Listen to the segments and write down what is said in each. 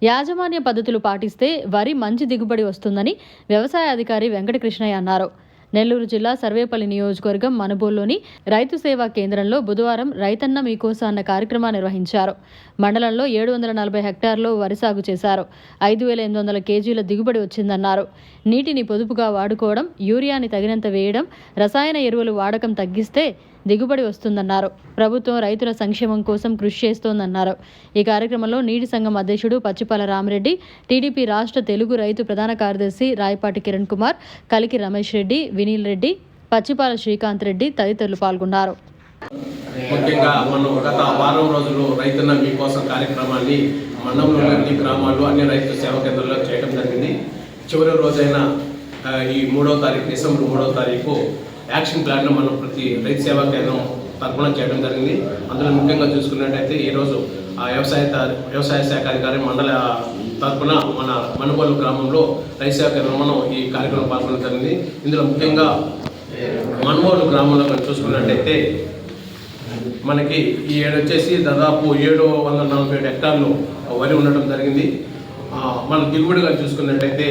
యాజమాన్య పద్ధతులు పాటిస్తే వరి మంచి దిగుబడి వస్తుందని వ్యవసాయ అధికారి వెంకటకృష్ణయ్య అన్నారు. నెల్లూరు జిల్లా సర్వేపల్లి నియోజకవర్గం మనుబోలులోని రైతు సేవా కేంద్రంలో బుధవారం రైతన్న మీకోసం అన్న కార్యక్రమాన్ని నిర్వహించారు. మండలంలో 740 హెక్టార్లో వరి సాగు చేశారు. 5,800 కేజీల దిగుబడి వచ్చిందన్నారు. నీటిని పొదుపుగా వాడుకోవడం, యూరియాని తగినంత వేయడం, రసాయన ఎరువులు వాడకం తగ్గిస్తే దిగుబడి వస్తుందన్నారు. ప్రభుత్వం రైతుల సంక్షేమం కోసం కృషి చేస్తోందన్నారు. ఈ కార్యక్రమంలో నీటి సంఘం అధ్యక్షుడు పచ్చిపాల రామరెడ్డి, టీడీపీ రాష్ట్ర తెలుగు రైతు ప్రధాన కార్యదర్శి రాయపాటి కిరణ్ కుమార్, కలికి రమేష్ రెడ్డి, వినీల్ రెడ్డి, పచ్చిపాల శ్రీకాంత్ రెడ్డి తదితరులు పాల్గొన్నారు. ముఖ్యంగా మనం గత వారం రోజులు రైతన్న మీకోసం కార్యక్రమాన్ని మండలంలోని అన్ని గ్రామాల్లో అన్ని రైతు సేవా కేంద్రాల్లో చేయడం జరిగింది. చివరి రోజైన ఈ 3వ తారీఖు డిసెంబర్ 3వ తారీఖు యాక్షన్ ప్లాన్ను మనం ప్రతి రైతు సేవా కేంద్రం తరఫున చేయడం జరిగింది. అందులో ముఖ్యంగా చూసుకున్నట్టయితే ఈరోజు వ్యవసాయ శాఖ అధికారి మండల తరఫున మన మనుబోలు గ్రామంలో రైతు సేవా కేంద్రం మనం ఈ కార్యక్రమం పాల్గొనడం జరిగింది. ఇందులో ముఖ్యంగా మనుబోలు గ్రామంలో మనం చూసుకున్నట్టయితే మనకి ఈ ఏడు వచ్చేసి దాదాపు 747 హెక్టార్లు వరి ఉండటం జరిగింది. మన దిగుబడిగా చూసుకున్నట్టయితే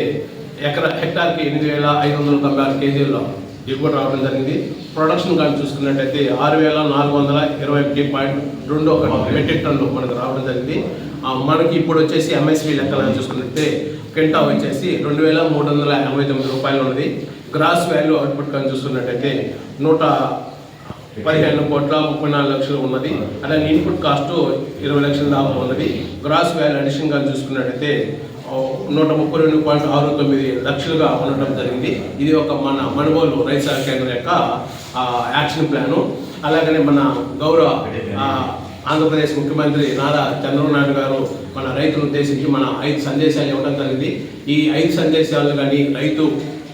హెక్టార్కి 8,596 కేజీల్లో దిగుబడి రావడం జరిగింది. ప్రొడక్షన్ కానీ చూసుకున్నట్టయితే 6,421.21 మెట్రిక్ టన్నులు మనకు రావడం జరిగింది. మనకి ఇప్పుడు వచ్చేసి ఎంఎస్పీ లెక్కలను చూసుకున్నట్టే క్వింటా వచ్చేసి 2,389 రూపాయలు ఉన్నది. గ్రాస్ వాల్యూ అవుట్పుట్ కానీ చూసుకున్నట్టయితే 115,34 లక్షలు ఉన్నది. అలాగే ఇన్పుట్ కాస్ట్ 20 లక్షల దాకా ఉన్నది. గ్రాస్ వాల్యూ అడిషన్ కానీ చూసుకున్నట్టయితే 132.69 లక్షలుగా ఉండటం జరిగింది. ఇది ఒక మన మనుబోలు రైతు సేవా కేంద్రం యొక్క యాక్షన్ ప్లాను. అలాగనే మన గౌరవ ఆంధ్రప్రదేశ్ ముఖ్యమంత్రి నారా చంద్రబాబు నాయుడు గారు మన రైతులను ఉద్దేశించి మన 5 సందేశాలు ఇవ్వడం జరిగింది. ఈ 5 సందేశాలు కానీ రైతు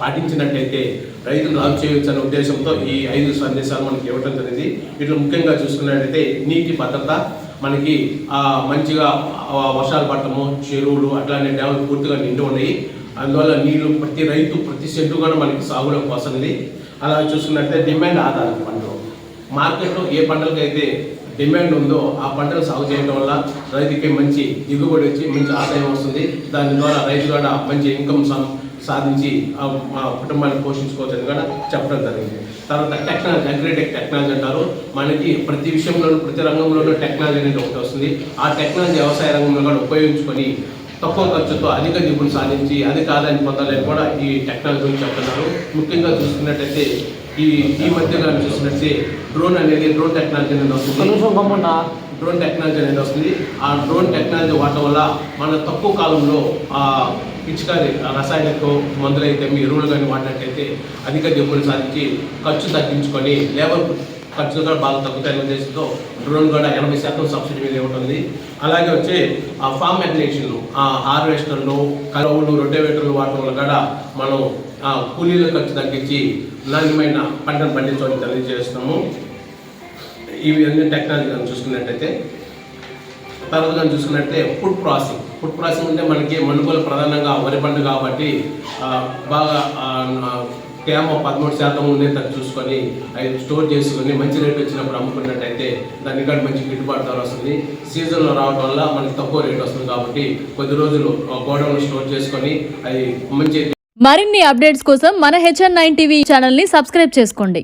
పాటించినట్టయితే రైతులు లాభ చేయవచ్చు అనే ఉద్దేశంతో ఈ 5 సందేశాలు మనకి ఇవ్వడం జరిగింది. వీటిలో ముఖ్యంగా చూసుకున్నట్టయితే నీటి భద్రత, మనకి మంచిగా వర్షాలు పడటము, చెరువులు అట్లాంటి డ్యాములు పూర్తిగా నిండి ఉన్నాయి. అందువల్ల నీళ్లు ప్రతి రైతు ప్రతి సెంటు కూడా మనకి సాగులోకి వస్తుంది. అలా చూసుకున్నట్లయితే డిమాండ్ ఆధారిత పంటలు, మార్కెట్లో ఏ పంటలకైతే డిమాండ్ ఉందో ఆ పంటలు సాగు చేయడం వల్ల రైతుకి మంచి దిగుబడి వచ్చి మంచి ఆదాయం వస్తుంది. దాని ద్వారా రైతు కూడా మంచి ఇన్కమ్ సాధించి మా కుటుంబాన్ని పోషించుకోవచ్చని కూడా చెప్పడం జరిగింది. తర్వాత టెక్నాలజీ, అగ్రిటెక్ టెక్నాలజీ అంటారు. మనకి ప్రతి విషయంలోనూ ప్రతి రంగంలోనూ టెక్నాలజీ అనేది ఒకటి వస్తుంది. ఆ టెక్నాలజీ వ్యవసాయ రంగంలో కూడా ఉపయోగించుకొని తక్కువ ఖర్చుతో అధిక దిగుబడి సాధించి అధిక ఆదాయం పొందాలని కూడా ఈ టెక్నాలజీ గురించి చెప్తున్నారు. ముఖ్యంగా చూసుకున్నట్టయితే ఈ మధ్యగా చూసినట్టే డ్రోన్ టెక్నాలజీ అనేది వస్తుంది. డ్రోన్ టెక్నాలజీ అనేది వస్తుంది. ఆ డ్రోన్ టెక్నాలజీ వాడటం వల్ల మన తక్కువ కాలంలో పిచికారి రసాయనిక మందులు అయితే ఎరువులు కానీ వాడినట్టయితే అధిక దిగుబడి సాధించి ఖర్చు తగ్గించుకొని లేబర్ ఖర్చులు కూడా బాగా తగ్గుతాయనే ఉద్దేశంతో డ్రోన్ కూడా 80% సబ్సిడీ మీద ఇవ్వటుంది. అలాగే వచ్చి ఆ ఫామ్ మెకనైజేషన్లు, హార్వెస్టర్లు, కలవులు, రొటేవేటర్లు వాడటం వల్ల కూడా మనం కూలీల ఖర్చు తగ్గించి నాణ్యమైన పంటను పండించడానికి తెలియజేస్తున్నాము. ఇవి అన్ని టెక్నాలజీ కానీ చూసుకున్నట్టయితే తర్వాత కానీ చూసుకున్నట్టే ఫుడ్ ప్రాసెసింగ్ అంటే మనకి మనుగోలు ప్రధానంగా వరి పంట కాబట్టి బాగా తేమ 13% ఉండేటట్టు చూసుకొని అవి స్టోర్ చేసుకొని మంచి రేటు వచ్చినప్పుడు అమ్ముకున్నట్టయితే దానికి కూడా మంచి గిట్టుబాటు ధర వస్తుంది. సీజన్లో రావడం వల్ల మనకి తక్కువ రేటు వస్తుంది కాబట్టి కొద్ది రోజులు గోడౌన్లో స్టోర్ చేసుకొని అవి మంచి. మరిన్ని అప్డేట్స్ కోసం మన HN9 టీవీ ఛానల్ని సబ్స్క్రైబ్ చేసుకోండి.